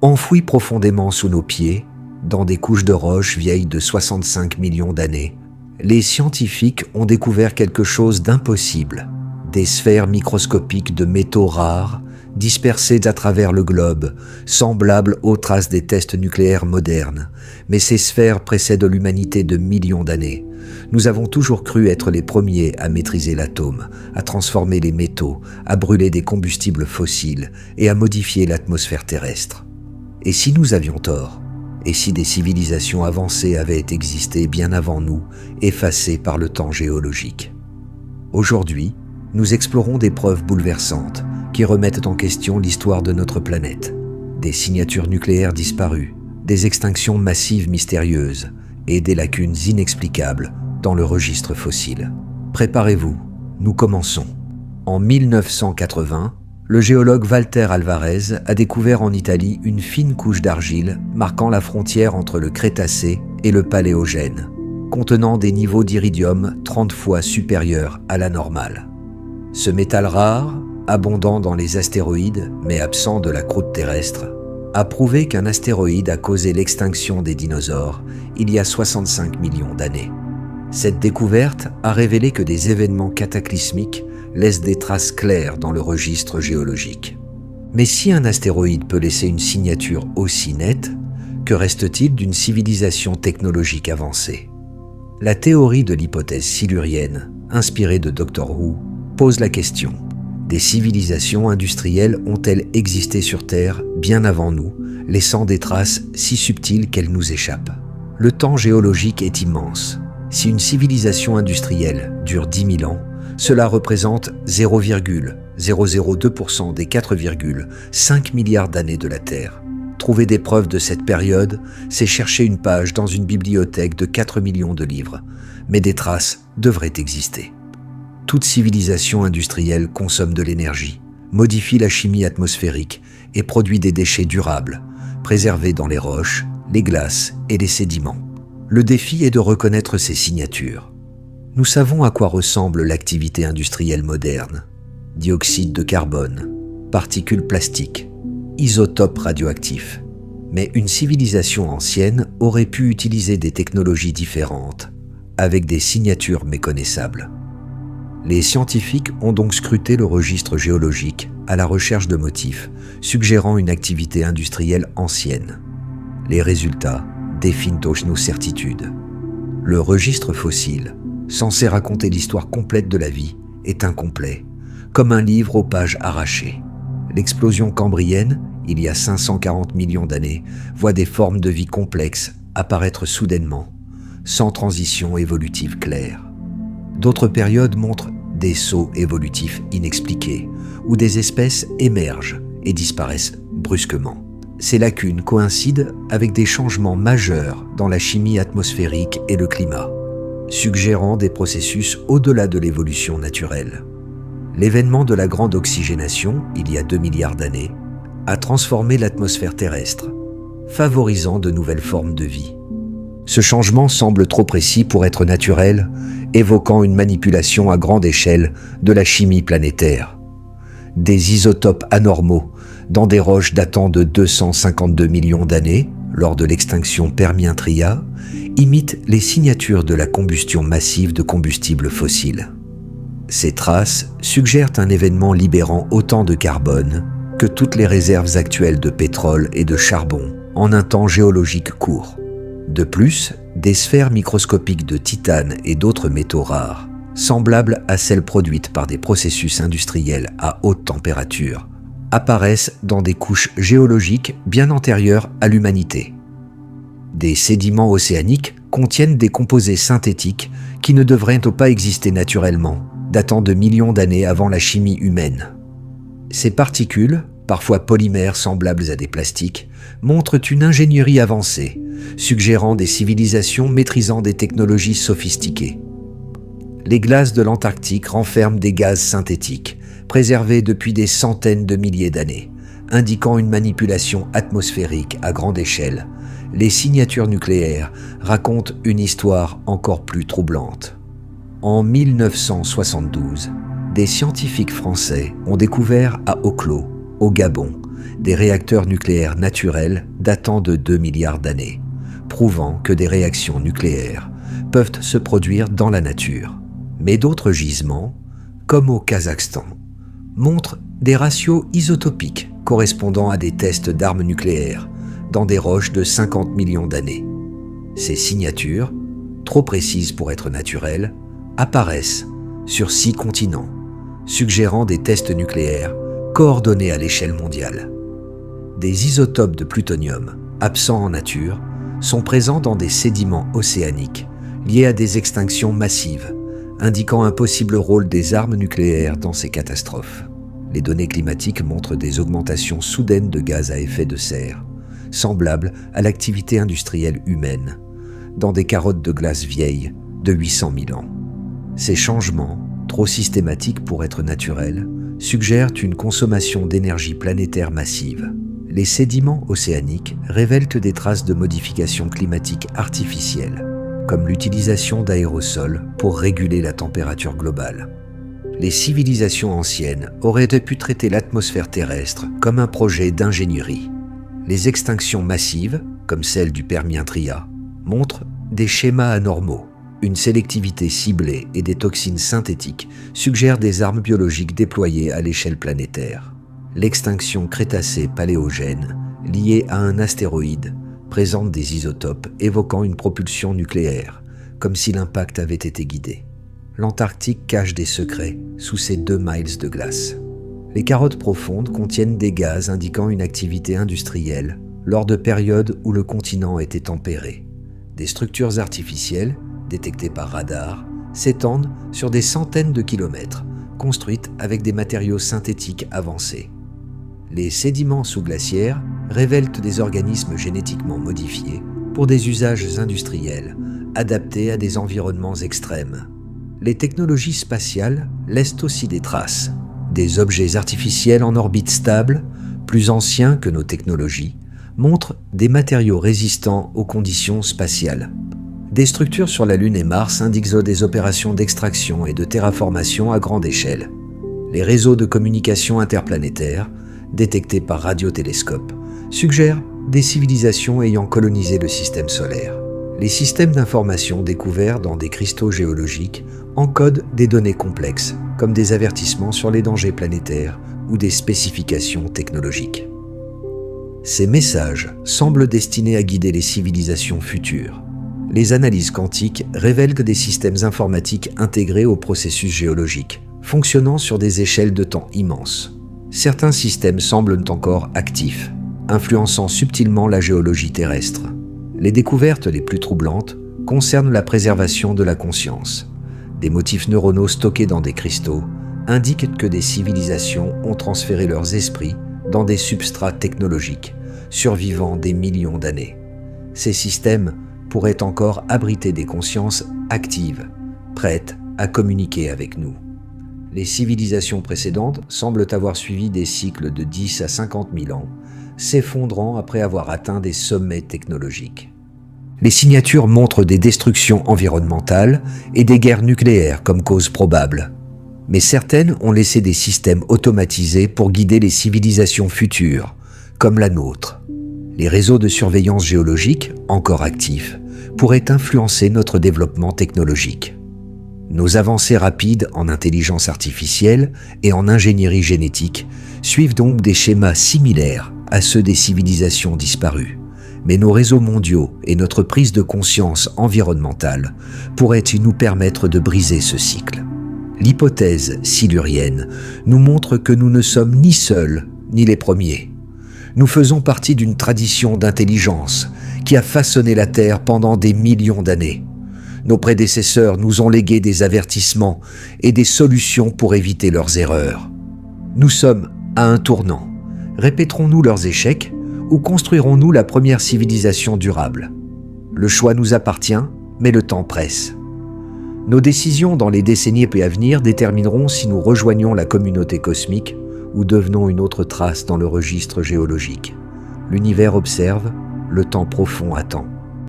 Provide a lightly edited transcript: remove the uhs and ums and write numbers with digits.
Enfouis profondément sous nos pieds, dans des couches de roches vieilles de 65 millions d'années, les scientifiques ont découvert quelque chose d'impossible. Des sphères microscopiques de métaux rares, dispersées à travers le globe, semblables aux traces des tests nucléaires modernes. Mais ces sphères précèdent l'humanité de millions d'années. Nous avons toujours cru être les premiers à maîtriser l'atome, à transformer les métaux, à brûler des combustibles fossiles et à modifier l'atmosphère terrestre. Et si nous avions tort? Et si des civilisations avancées avaient existé bien avant nous, effacées par le temps géologique? Aujourd'hui, nous explorons des preuves bouleversantes qui remettent en question l'histoire de notre planète. Des signatures nucléaires disparues, des extinctions massives mystérieuses et des lacunes inexplicables dans le registre fossile. Préparez-vous, nous commençons. En 1980, le géologue Walter Alvarez a découvert en Italie une fine couche d'argile marquant la frontière entre le Crétacé et le Paléogène, contenant des niveaux d'iridium 30 fois supérieurs à la normale. Ce métal rare, abondant dans les astéroïdes mais absent de la croûte terrestre, a prouvé qu'un astéroïde a causé l'extinction des dinosaures il y a 65 millions d'années. Cette découverte a révélé que des événements cataclysmiques laissent des traces claires dans le registre géologique. Mais si un astéroïde peut laisser une signature aussi nette, que reste-t-il d'une civilisation technologique avancée? La théorie de l'hypothèse silurienne, inspirée de Doctor Who, pose la question. Des civilisations industrielles ont-elles existé sur Terre bien avant nous, laissant des traces si subtiles qu'elles nous échappent? Le temps géologique est immense. Si une civilisation industrielle dure 10 000 ans, cela représente 0,002% des 4,5 milliards d'années de la Terre. Trouver des preuves de cette période, c'est chercher une page dans une bibliothèque de 4 millions de livres, mais des traces devraient exister. Toute civilisation industrielle consomme de l'énergie, modifie la chimie atmosphérique et produit des déchets durables, préservés dans les roches, les glaces et les sédiments. Le défi est de reconnaître ces signatures. Nous savons à quoi ressemble l'activité industrielle moderne. Dioxyde de carbone, particules plastiques, isotopes radioactifs. Mais une civilisation ancienne aurait pu utiliser des technologies différentes, avec des signatures méconnaissables. Les scientifiques ont donc scruté le registre géologique à la recherche de motifs, suggérant une activité industrielle ancienne. Les résultats définent nos certitudes. Le registre fossile, censé raconter l'histoire complète de la vie, est incomplet, comme un livre aux pages arrachées. L'explosion cambrienne, il y a 540 millions d'années, voit des formes de vie complexes apparaître soudainement, sans transition évolutive claire. D'autres périodes montrent des sauts évolutifs inexpliqués, où des espèces émergent et disparaissent brusquement. Ces lacunes coïncident avec des changements majeurs dans la chimie atmosphérique et le climat, suggérant des processus au-delà de l'évolution naturelle. L'événement de la grande oxygénation, il y a 2 milliards d'années, a transformé l'atmosphère terrestre, favorisant de nouvelles formes de vie. Ce changement semble trop précis pour être naturel, évoquant une manipulation à grande échelle de la chimie planétaire. Des isotopes anormaux dans des roches datant de 252 millions d'années, lors de l'extinction Permien-Trias, imitent les signatures de la combustion massive de combustibles fossiles. Ces traces suggèrent un événement libérant autant de carbone que toutes les réserves actuelles de pétrole et de charbon en un temps géologique court. De plus, des sphères microscopiques de titane et d'autres métaux rares, semblables à celles produites par des processus industriels à haute température, apparaissent dans des couches géologiques bien antérieures à l'humanité. Des sédiments océaniques contiennent des composés synthétiques qui ne devraient pas exister naturellement, datant de millions d'années avant la chimie humaine. Ces particules, parfois polymères semblables à des plastiques, montrent une ingénierie avancée, suggérant des civilisations maîtrisant des technologies sophistiquées. Les glaces de l'Antarctique renferment des gaz synthétiques, préservés depuis des centaines de milliers d'années, indiquant une manipulation atmosphérique à grande échelle. Les signatures nucléaires racontent une histoire encore plus troublante. En 1972, des scientifiques français ont découvert à Oklo, au Gabon, des réacteurs nucléaires naturels datant de 2 milliards d'années, prouvant que des réactions nucléaires peuvent se produire dans la nature. Mais d'autres gisements, comme au Kazakhstan, montrent des ratios isotopiques correspondant à des tests d'armes nucléaires dans des roches de 50 millions d'années. Ces signatures, trop précises pour être naturelles, apparaissent sur 6 continents, suggérant des tests nucléaires coordonnés à l'échelle mondiale. Des isotopes de plutonium, absents en nature, sont présents dans des sédiments océaniques liés à des extinctions massives, indiquant un possible rôle des armes nucléaires dans ces catastrophes. Les données climatiques montrent des augmentations soudaines de gaz à effet de serre, semblables à l'activité industrielle humaine, dans des carottes de glace vieilles de 800 000 ans. Ces changements, trop systématiques pour être naturels, suggèrent une consommation d'énergie planétaire massive. Les sédiments océaniques révèlent des traces de modifications climatiques artificielles, comme l'utilisation d'aérosols pour réguler la température globale. Les civilisations anciennes auraient pu traiter l'atmosphère terrestre comme un projet d'ingénierie. Les extinctions massives, comme celle du Permien-Trias, montrent des schémas anormaux. Une sélectivité ciblée et des toxines synthétiques suggèrent des armes biologiques déployées à l'échelle planétaire. L'extinction Crétacé-Paléogène, liée à un astéroïde, présente des isotopes évoquant une propulsion nucléaire, comme si l'impact avait été guidé. L'Antarctique cache des secrets sous ses 2 miles de glace. Les carottes profondes contiennent des gaz indiquant une activité industrielle lors de périodes où le continent était tempéré. Des structures artificielles, détectées par radar, s'étendent sur des centaines de kilomètres, construites avec des matériaux synthétiques avancés. Les sédiments sous-glaciaires révèlent des organismes génétiquement modifiés pour des usages industriels, adaptés à des environnements extrêmes. Les technologies spatiales laissent aussi des traces. Des objets artificiels en orbite stable, plus anciens que nos technologies, montrent des matériaux résistants aux conditions spatiales. Des structures sur la Lune et Mars indiquent des opérations d'extraction et de terraformation à grande échelle. Les réseaux de communication interplanétaires, détectés par radiotélescope, suggèrent des civilisations ayant colonisé le système solaire. Les systèmes d'information découverts dans des cristaux géologiques encodent des données complexes, comme des avertissements sur les dangers planétaires ou des spécifications technologiques. Ces messages semblent destinés à guider les civilisations futures. Les analyses quantiques révèlent que des systèmes informatiques intégrés au processus géologique, fonctionnant sur des échelles de temps immenses. Certains systèmes semblent encore actifs, influençant subtilement la géologie terrestre. Les découvertes les plus troublantes concernent la préservation de la conscience. Des motifs neuronaux stockés dans des cristaux indiquent que des civilisations ont transféré leurs esprits dans des substrats technologiques, survivant des millions d'années. Ces systèmes pourraient encore abriter des consciences actives, prêtes à communiquer avec nous. Les civilisations précédentes semblent avoir suivi des cycles de 10 à 50 000 ans, s'effondrant après avoir atteint des sommets technologiques. Les signatures montrent des destructions environnementales et des guerres nucléaires comme cause probable. Mais certaines ont laissé des systèmes automatisés pour guider les civilisations futures, comme la nôtre. Les réseaux de surveillance géologique, encore actifs, pourraient influencer notre développement technologique. Nos avancées rapides en intelligence artificielle et en ingénierie génétique suivent donc des schémas similaires à ceux des civilisations disparues. Mais nos réseaux mondiaux et notre prise de conscience environnementale pourraient nous permettre de briser ce cycle. L'hypothèse silurienne nous montre que nous ne sommes ni seuls ni les premiers. Nous faisons partie d'une tradition d'intelligence qui a façonné la Terre pendant des millions d'années. Nos prédécesseurs nous ont légué des avertissements et des solutions pour éviter leurs erreurs. Nous sommes à un tournant. Répéterons-nous leurs échecs ou construirons-nous la première civilisation durable? Le choix nous appartient, mais le temps presse. Nos décisions dans les décennies à venir détermineront si nous rejoignons la communauté cosmique ou devenons une autre trace dans le registre géologique. L'univers observe, le temps profond attend.